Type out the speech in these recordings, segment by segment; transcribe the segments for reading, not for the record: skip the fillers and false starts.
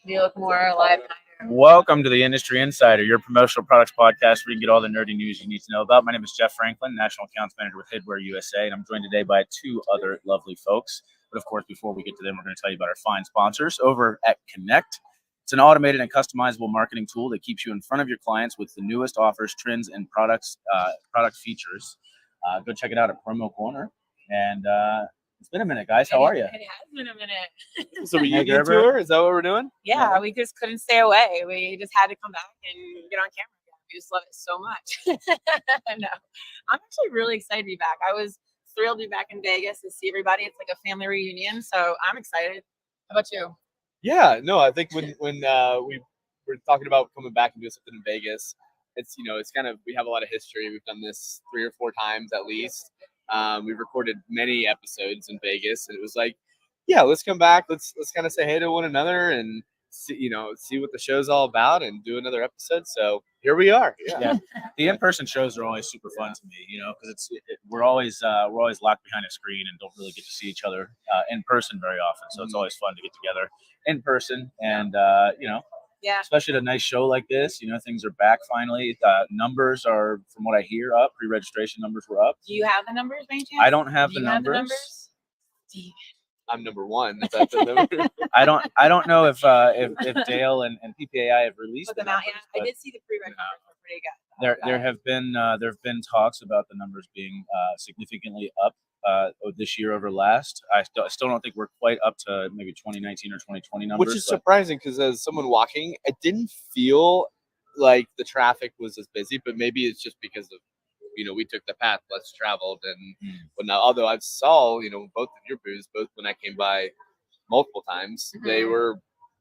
You look more alive. Welcome to the Industry Insider, your promotional products podcast where you can get all the nerdy news you need to know about. My name is Jeff Franklin, National Accounts Manager with Hidware USA, and I'm joined today by two other lovely folks. But of course, before we get to them, we're going to tell you about our fine sponsors over at Connect. It's an automated and customizable marketing tool that keeps you in front of your clients with the newest offers, trends, and product features. Go check it out at Promo Corner. And it's been a minute, guys. How are you? It has been a minute. So reunion tour? Is that what we're doing? Yeah, we just couldn't stay away. We just had to come back and get on camera again. We just love it so much. No, I'm actually really excited to be back. I was thrilled to be back in Vegas to see everybody. It's like a family reunion, so I'm excited. How about you? Yeah, no, I think when we were talking about coming back and doing something in Vegas, it's kind of, we have a lot of history. We've done this 3 or 4 times at least. We've recorded many episodes in Vegas, and it was like, yeah, let's come back. Let's kind of say hey to one another and see what the show's all about and do another episode. So here we are. Yeah. The in-person shows are always super fun to me, because we're always locked behind a screen and don't really get to see each other in person very often. So it's always fun to get together in person and Yeah. especially at a nice show like this. Things are back finally. Numbers are, from what I hear, up. Pre-registration numbers were up. Do you have the numbers, by any chance? I don't have Do the you have the numbers. numbers? I'm number 1. Is that the number? I don't know if Dale and PPAI have released Put them out numbers, yet? I did see the pre-reg numbers were pretty good. There have been talks about the numbers being significantly up this year over last. I still don't think we're quite up to maybe 2019 or 2020 numbers. Which is surprising because as someone walking, it didn't feel like the traffic was as busy, but maybe it's just because of, we took the path less traveled and whatnot. Although I saw, both of your booths, both when I came by multiple times, they were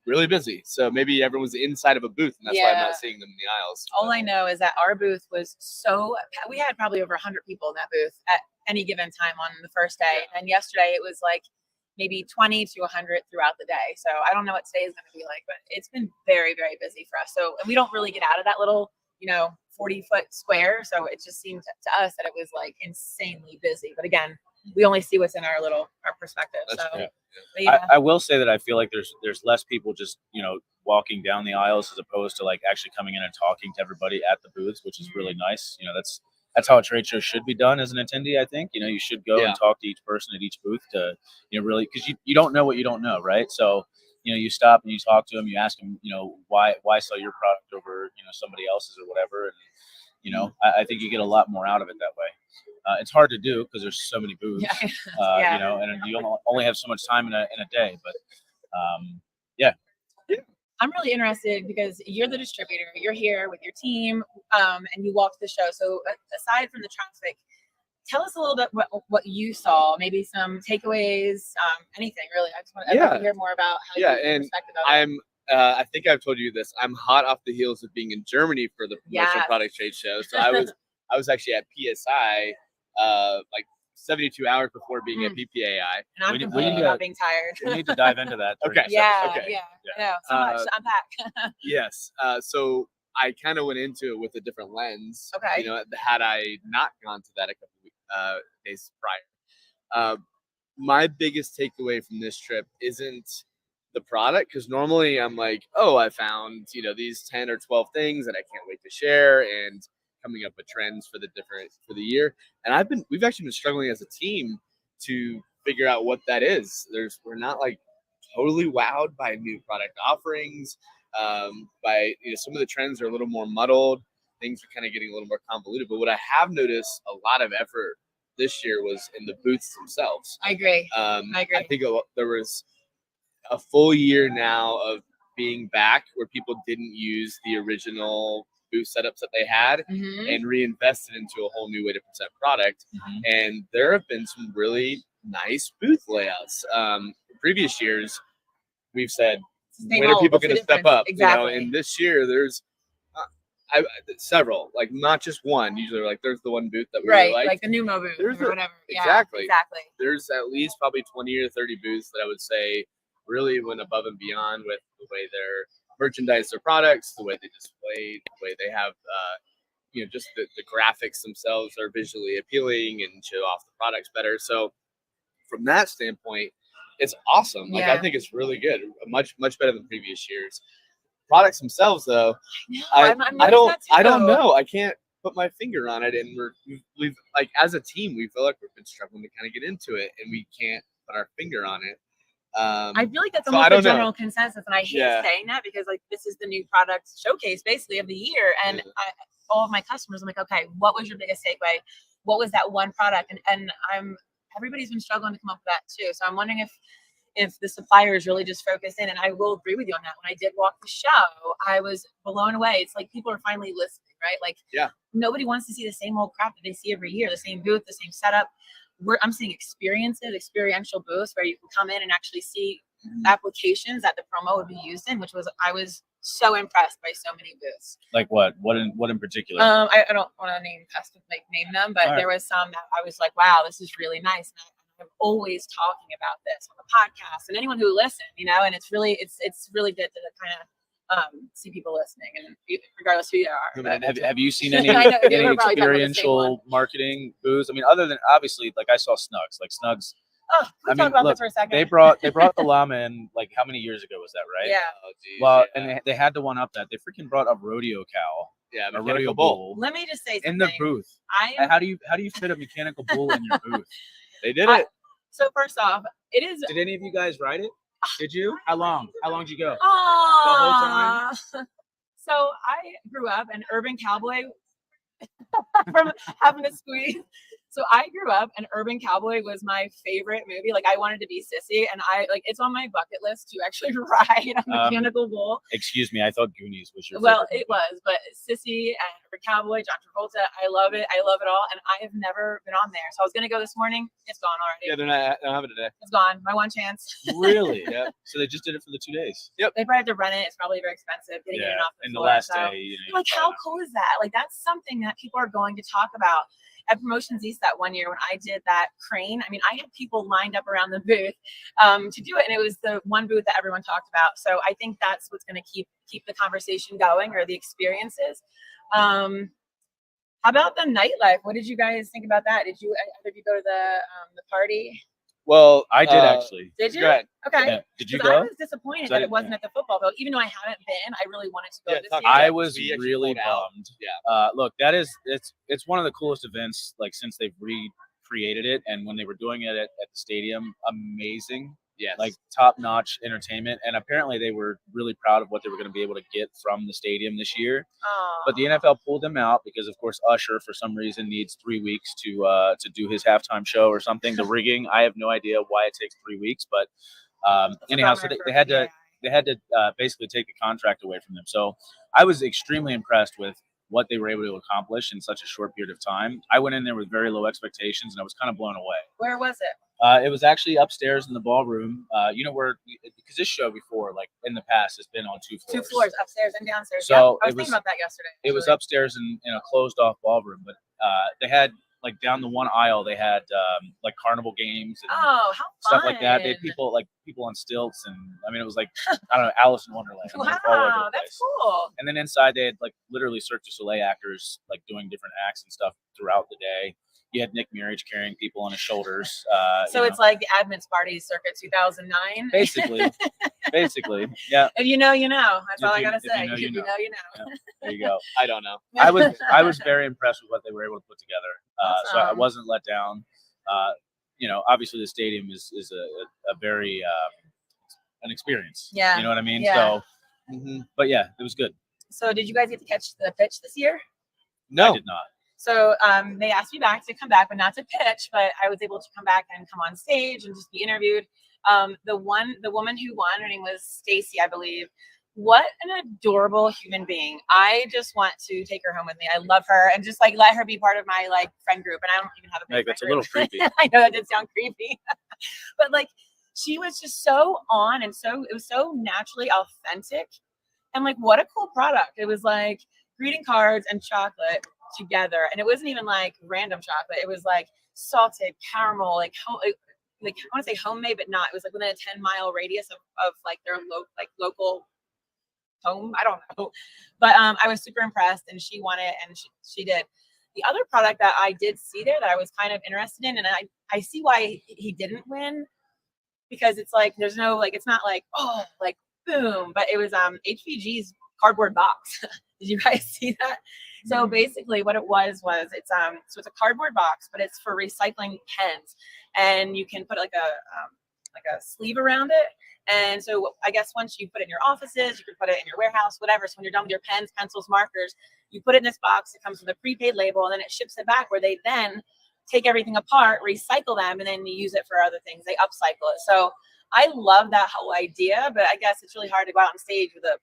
really busy. So maybe everyone's inside of a booth, and that's why I'm not seeing them in the aisles. All I know is that our booth was we had probably over 100 people in that booth at any given time on the first day. Yeah. And yesterday it was like maybe 20 to 100 throughout the day. So I don't know what today is going to be like, but it's been very, very busy for us. So, and we don't really get out of that little, 40-foot square. So it just seemed to us that it was like insanely busy. But again, we only see what's in our perspective. I will say that I feel like there's less people just, walking down the aisles as opposed to like actually coming in and talking to everybody at the booths, which is really nice. That's how a trade show should be done as an attendee, I think. You should go and talk to each person at each booth to, really, because you don't know what you don't know, right? So, you stop and you talk to them, you ask them, why sell your product over, somebody else's or whatever. And, I think you get a lot more out of it that way. It's hard to do because there's so many booths, and you only have so much time in a day. But, I'm really interested because you're the distributor. You're here with your team, and you walked the show. So aside from the traffic, tell us a little bit what you saw. Maybe some takeaways, anything really. I just want to hear more about how your perspective of it. I think I've told you this. I'm hot off the heels of being in Germany for the promotional product trade show. So I was actually at PSI like 72 hours before being at PPAI. And I'm complaining about being tired. We need to dive into that. Okay. Yeah. No, so much to unpack. Yes. So I kind of went into it with a different lens. Okay. Had I not gone to that a couple days prior. My biggest takeaway from this trip isn't the product, because normally I'm like, oh, I found these 10 or 12 things that I can't wait to share, and coming up with trends for the year. And we've actually been struggling as a team to figure out what that is. We're not like totally wowed by new product offerings. By some of the trends are a little more muddled. Things are kind of getting a little more convoluted. But what I have noticed a lot of effort this year was in the booths themselves. I agree. I think there was a full year now of being back where people didn't use the original booth setups that they had and reinvested into a whole new way to present product. And there have been some really nice booth layouts. Previous years, we've said, when are people going to step up? Exactly. And this year, there's several, like not just one. Usually, like there's the one booth that we really like the Numo booth or whatever. Exactly. There's at least probably 20 or 30 booths that I would say really went above and beyond with the way they're merchandise their products, the way they display, the way they have, just the graphics themselves are visually appealing and show off the products better. So from that standpoint, it's awesome. Like I think it's really good, much better than previous years. Products themselves, though, I don't know. I can't put my finger on it, and we've like as a team, we feel like we've been struggling to kind of get into it, and we can't put our finger on it. I feel like that's almost the general consensus, and I hate saying that because like this is the new product showcase basically of the year, and all of my customers, I'm like, okay, what was your biggest takeaway? What was that one product? And everybody's been struggling to come up with that too. So I'm wondering if the suppliers really just focus in, and I will agree with you on that. When I did walk the show, I was blown away. It's like people are finally listening, right? Like nobody wants to see the same old crap that they see every year, the same booth, the same setup. I'm seeing experiential booths where you can come in and actually see applications that the promo would be used in, I was so impressed by so many booths. Like what in particular? I don't want to name them, but there was some that I was like, wow, this is really nice. And I'm always talking about this on the podcast and anyone who listens, and it's really good to kind of see people listening, and regardless who they are. Have you seen any experiential marketing booths? I mean, other than obviously, like I saw Snugs. Like Snugs. Oh, talk about this for a second. They brought the llama in. Like how many years ago was that? Right? Yeah. Oh, geez, well, and they had to one up that. They freaking brought a rodeo cow. Yeah, a rodeo bull. Let me just say something. In the booth. How do you fit a mechanical bull in your booth? They did it. So first off, it is. Did any of you guys ride it? Did you? How long? How long did you go? The whole time. So I grew up an urban cowboy from having to squeeze. So I grew up, and Urban Cowboy was my favorite movie. Like I wanted to be Sissy, and it's on my bucket list to actually ride a mechanical bull. Excuse me, I thought Goonies was your. Well, it was, but Sissy and Urban Cowboy, John Travolta, I love it. I love it all, and I have never been on there. So I was gonna go this morning. It's gone already. Yeah, they don't have it today. It's gone. My one chance. Really? Yeah. So they just did it for the 2 days. Yep. They probably have to rent it. It's probably very expensive getting it off the floor. The last day. Like, how cool is that? Like, that's something that people are going to talk about. At Promotions East that one year when I did that crane, I mean, I had people lined up around the booth to do it, and it was the one booth that everyone talked about. So I think that's what's going to keep the conversation going, or the experiences. How about the nightlife? What did you guys think about that? Did you either of you go to the party? Well, I did actually. Did you? Go ahead. Okay. Yeah. Did you go? I was disappointed that it wasn't at the football field, even though I haven't been. I really wanted to go this year. I was really bummed. Yeah. Look, it's one of the coolest events like since they've recreated it, and when they were doing it at the stadium, amazing. Yes. Like top-notch entertainment, and apparently they were really proud of what they were going to be able to get from the stadium this year. But the NFL pulled them out because, of course, Usher for some reason needs 3 weeks to do his halftime show or something. The rigging, I have no idea why it takes 3 weeks, but anyhow, so they had to basically take the contract away from them. So I was extremely impressed with what they were able to accomplish in such a short period of time. I went in there with very low expectations, and I was kind of blown away. Where was it? It was actually upstairs in the ballroom. Where because this show before, like in the past, has been on 2 floors. 2 floors, upstairs and downstairs. So I was thinking about that yesterday. It was upstairs in a closed-off ballroom, but they had like down the one aisle, they had like carnival games and how stuff fun. like that. They had people on stilts, and I mean, it was like I don't know, Alice in Wonderland. Wow, that's cool. And then inside, they had like literally Cirque du Soleil actors like doing different acts and stuff throughout the day. You had Nick Mirage carrying people on his shoulders. So it's like the Admins Party circa 2009. Basically, yeah. If you know, you know. That's all I gotta say. If you know, you know. Yeah, there you go. I don't know. I was very impressed with what they were able to put together. Awesome. So I wasn't let down. Obviously the stadium is a very an experience. Yeah. You know what I mean? Yeah. So, but yeah, it was good. So did you guys get to catch the pitch this year? No, I did not. So they asked me back to come back, but not to pitch. But I was able to come back and come on stage and just be interviewed. The woman who won, her name was Stacy, I believe. What an adorable human being. I just want to take her home with me. I love her, and just like let her be part of my like friend group. And I don't even have a big that's a friend little group. creepy. I know that did sound creepy, but like she was just so on, and it was so naturally authentic. And like, what a cool product. It was like greeting cards and chocolate together. And it wasn't even like random chocolate. It was like salted caramel, like I want to say homemade, but not. It was like within a 10-mile radius of like their local home. I don't know. But I was super impressed, and she won it, and she did. The other product that I did see there that I was kind of interested in, and I see why he didn't win. because it's like there's no like it's not like oh like boom, but it was HVG's cardboard box. Did you guys see that? So basically what it was it's a cardboard box, but it's for recycling pens, and you can put like a sleeve around it. And so I guess once you put it in your offices, you can put it in your warehouse, whatever. So when you're done with your pens, pencils, markers, you put it in this box. It comes with a prepaid label, and then it ships it back where they then take everything apart, recycle them, and then you use it for other things. They upcycle it. So I love that whole idea, but I guess it's really hard to go out on stage with a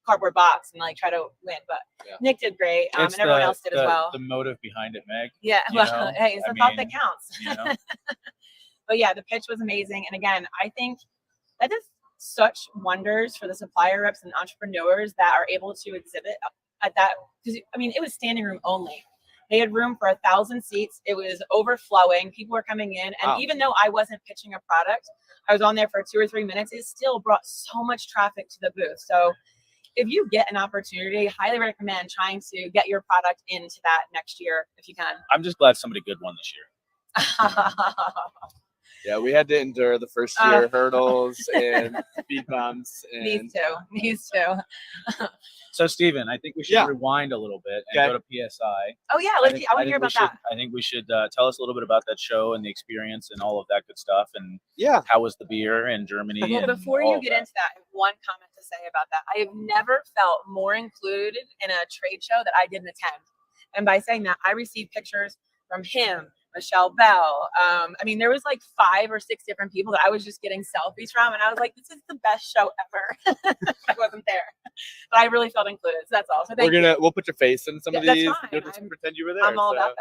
cardboard box and like try to win. But Nick did great, and everyone else did as well. The motive behind it, Meg. Yeah, well, hey, it's the thought that counts. But yeah, the pitch was amazing, and again, I think that does such wonders for the supplier reps and entrepreneurs that are able to exhibit at that. Because I mean, it was standing room only. They had room for 1,000 seats. It was overflowing. People were coming in, and even though I wasn't pitching a product, I was on there for 2 or 3 minutes. It still brought so much traffic to the booth. So if you get an opportunity, highly recommend trying to get your product into that next year if you can. I'm just glad somebody good won this year. Yeah, we had to endure the first year hurdles and speed bumps. And Me too. So, Steven, I think we should rewind a little bit and go to PSI. Oh, yeah. I want to hear about that. I think we should tell us a little bit about that show and the experience and all of that good stuff. And how was the beer in Germany? Well, before you get into that, I have one comment to say about that. I have never felt more included in a trade show that I didn't attend. And by saying that, I received pictures from him, Michelle Bell. I mean, there was like 5 or 6 different people that I was just getting selfies from, and I was like, "This is the best show ever." I wasn't there, but I really felt included. So that's all. So we'll put your face in some of these. You'll just pretend you were there. I'm all about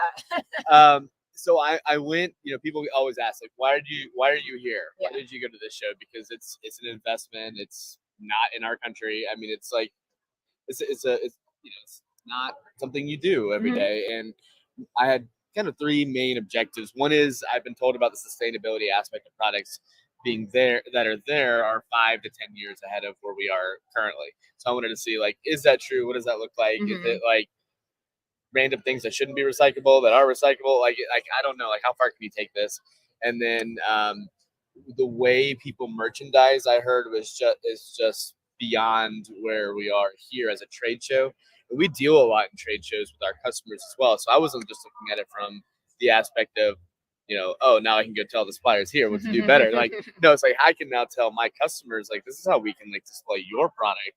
that. So I went. You know, people always ask like, "Why are you here? Why did you go to this show?" Because it's an investment. It's not in our country. I mean, it's like it's not something you do every day. And I had kind of 3 main objectives. One is I've been told about the sustainability aspect of products being there are 5 to 10 years ahead of where we are currently. So I wanted to see like, is that true? What does that look like? Is it like random things that shouldn't be recyclable that are recyclable? Like I don't know, like how far can you take this? And then the way people merchandise, I heard is just beyond where we are here as a trade show. We deal a lot in trade shows with our customers as well. So I wasn't just looking at it from the aspect of, oh, now I can go tell the suppliers here what to do better. Like, no, it's like I can now tell my customers, like, this is how we can like display your product.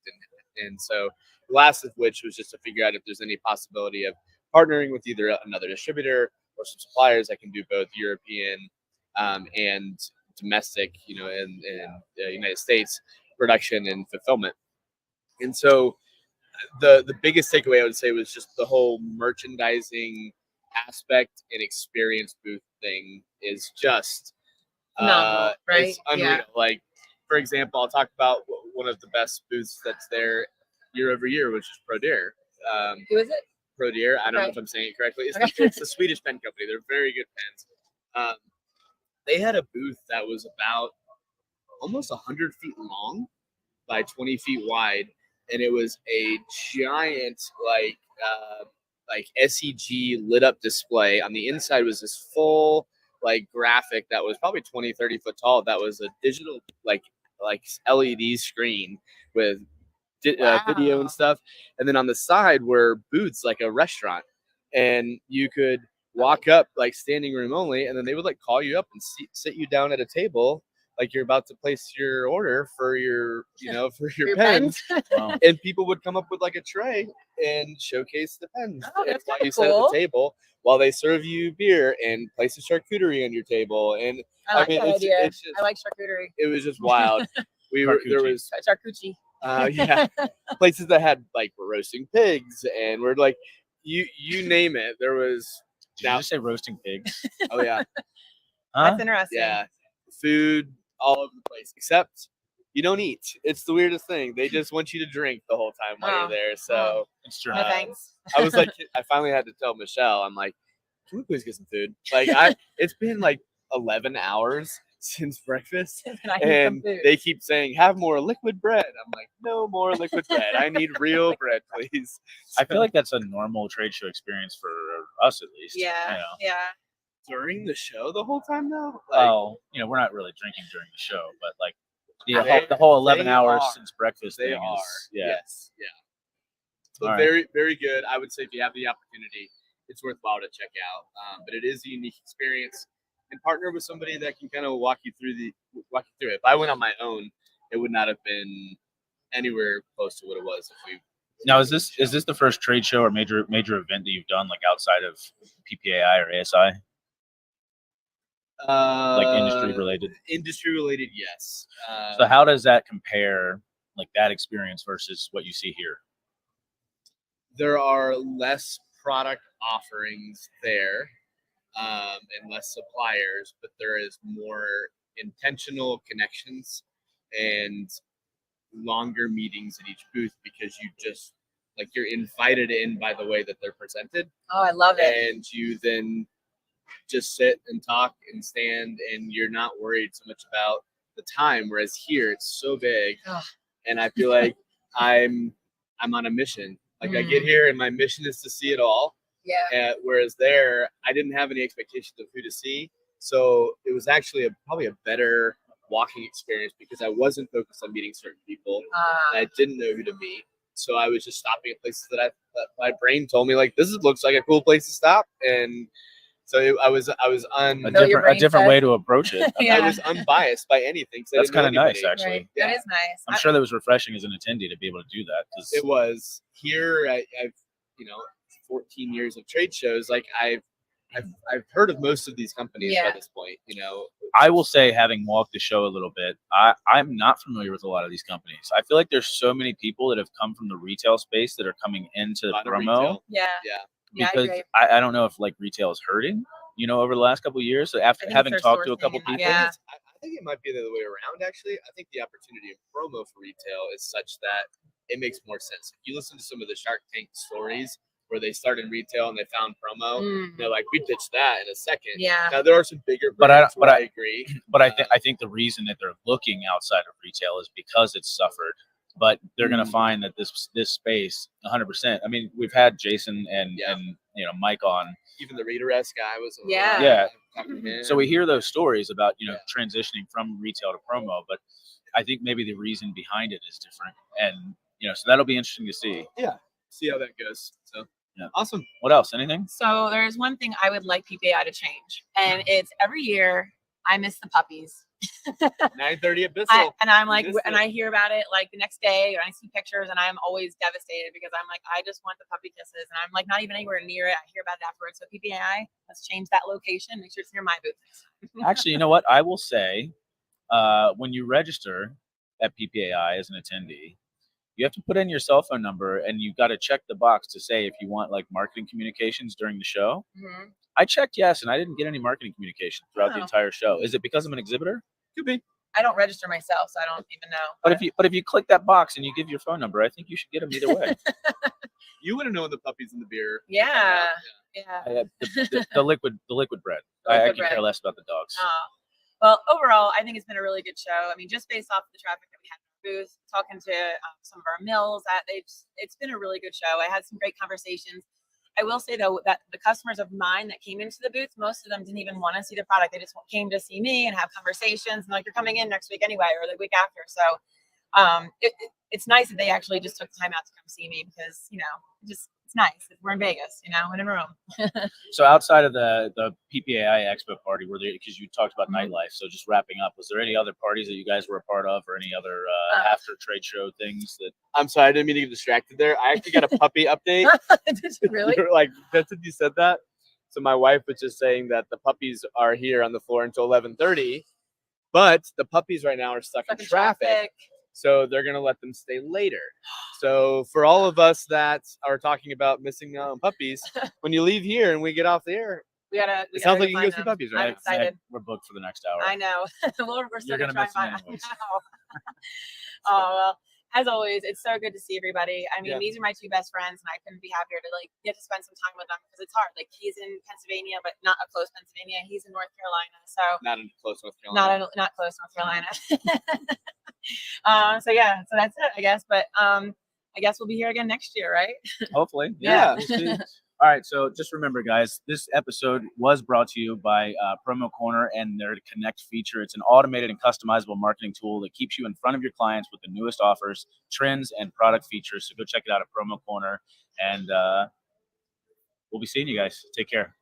And so the last of which was just to figure out if there's any possibility of partnering with either another distributor or some suppliers that can do both European and domestic, in the United States production and fulfillment. And so the biggest takeaway I would say was just the whole merchandising aspect and experience booth thing is just right? It's unreal. Like, for example, I'll talk about one of the best booths that's there year over year, which is ProDeer. Who is it? ProDeer. I don't know if I'm saying it correctly. It's a Swedish pen company. They're very good pens. They had a booth that was about almost 100 feet long by 20 feet wide. And it was a giant, like SEG lit up display. On the inside was this full, like, graphic that was probably 20, 30 foot tall. That was a digital, like LED screen with video and stuff. And then on the side were booths, like a restaurant. And you could walk up, like, standing room only. And then they would, like, call you up and sit you down at a table, like you're about to place your order for your pens. Wow. And people would come up with like a tray and showcase the pens. Oh, that's while you cool. sit at the table while they serve you beer and place a charcuterie on your table. And I like that idea. I like charcuterie. It was just wild. There was charcuterie. Places that had like were roasting pigs and we're like you name it. There was. Did you say roasting pigs? Oh yeah. That's interesting. Yeah. Food all over the place, except you don't eat. It's the weirdest thing. They just want you to drink the whole time while you're there. So it's true. No thanks. I was like, I finally had to tell Michelle, I'm like, can we please get some food? Like, it's been like 11 hours since breakfast, and they keep saying, have more liquid bread. I'm like, no more liquid bread. I need real bread, please. I feel like that's a normal trade show experience for us, at least. Yeah. during the show the whole time though. Well, we're not really drinking during the show, but like They- the whole 11 they hours are. since breakfast They thing are. is Yes. Yeah. But All right. very, very good. I would say if you have the opportunity, it's worthwhile to check out. But it is a unique experience, and partner with somebody that can kind of walk you through it. If I went on my own, it would not have been anywhere close to what it was if we. Now, is this the first trade show or major event that you've done like outside of PPAI or ASI? Like industry related? Industry related, yes. So how does that compare, like that experience versus what you see here? There are less product offerings there, and less suppliers, but there is more intentional connections and longer meetings at each booth because you just you're invited in by the way that they're presented. Oh, I love it. And you then just sit and talk and stand, and you're not worried so much about the time. Whereas here it's so big, and I feel like I'm on a mission. Like I get here and my mission is to see it all. Yeah. Whereas there, I didn't have any expectations of who to see, so it was actually probably a better walking experience because I wasn't focused on meeting certain people, and I didn't know who to meet. So I was just stopping at places that my brain told me like looks like a cool place to stop, and so I was a different way to approach it. Yeah. I was unbiased by anything. That's kind of nice, actually. Right. Yeah. That is nice. I'm sure that was refreshing as an attendee to be able to do that. It was here. I've 14 years of trade shows. Like I've heard of most of these companies by this point. I will say, having walked the show a little bit, I'm not familiar with a lot of these companies. I feel like there's so many people that have come from the retail space that are coming into promo. Yeah. Because I don't know if like retail is hurting, over the last couple of years. So after having talked to a couple people, I think it might be the other way around. Actually, I think the opportunity of promo for retail is such that it makes more sense. If you listen to some of the Shark Tank stories, where they started in retail and they found promo. They're like, we ditched that in a second. Yeah. Now there are some bigger brands I agree. But I think the reason that they're looking outside of retail is because it's suffered. But they're going to find that this space, 100%. I mean, we've had Jason and Mike on. Even the Reader-esque guy was. So we hear those stories about transitioning from retail to promo, but I think maybe the reason behind it is different, and so that'll be interesting to see. Yeah, see how that goes. So. Yeah. Awesome. What else? Anything? So there's one thing I would like PPAI to change, and it's every year I miss the puppies. 9:30 at Bissell. And I'm like, and I hear about it like the next day, or I see pictures, and I'm always devastated because I'm like, I just want the puppy kisses, and I'm like not even anywhere near it. I hear about it afterwards. So PPAI, let's change that location. Make sure it's near my booth. Actually, you know what? I will say, when you register at PPAI as an attendee, you have to put in your cell phone number, and you've got to check the box to say if you want like marketing communications during the show. I checked yes, and I didn't get any marketing communication throughout the entire show. Is it because I'm an exhibitor? Could be. I don't register myself, so I don't even know. But if you click that box and you give your phone number, I think you should get them either way. You would have known the puppies in the beer. Yeah. The liquid bread. I could care less about the dogs. Well, overall, I think it's been a really good show. I mean, just based off the traffic that we had in our booth, talking to some of our mills, it's been a really good show. I had some great conversations. I will say, though, that the customers of mine that came into the booth, most of them didn't even want to see the product. They just came to see me and have conversations. And like, you're coming in next week anyway, or the week after. So it's nice that they actually just took the time out to come see me because, it's nice. We're in Vegas, and in Rome. So outside of the PPAI Expo party, because you talked about nightlife, so just wrapping up, was there any other parties that you guys were a part of, or any other after trade show things that? I'm sorry, I didn't mean to get distracted there. I actually got a puppy update. Did you really? Like, that's what you said that. So my wife was just saying that the puppies are here on the floor until 11:30, but the puppies right now are stuck in traffic. So they're going to let them stay later. So for all of us that are talking about missing out on puppies, when you leave here and we get off the air, it sounds like you can go see puppies, right? I'm excited. We're booked for the next hour. I know. We're still going to try miss and them find anyways. Oh, well, as always, it's so good to see everybody. I mean, Yeah. these are my two best friends, and I couldn't be happier to get to spend some time with them because it's hard. Like, he's in Pennsylvania, but not a close Pennsylvania. He's in North Carolina, so Not in close North Carolina. not close North Carolina. So that's it, I guess. But I guess we'll be here again next year, right? Hopefully. Yeah. We'll see. All right, so just remember, guys, this episode was brought to you by Promo Corner and their Connect feature. It's an automated and customizable marketing tool that keeps you in front of your clients with the newest offers, trends, and product features. So go check it out at Promo Corner, and we'll be seeing you guys. Take care.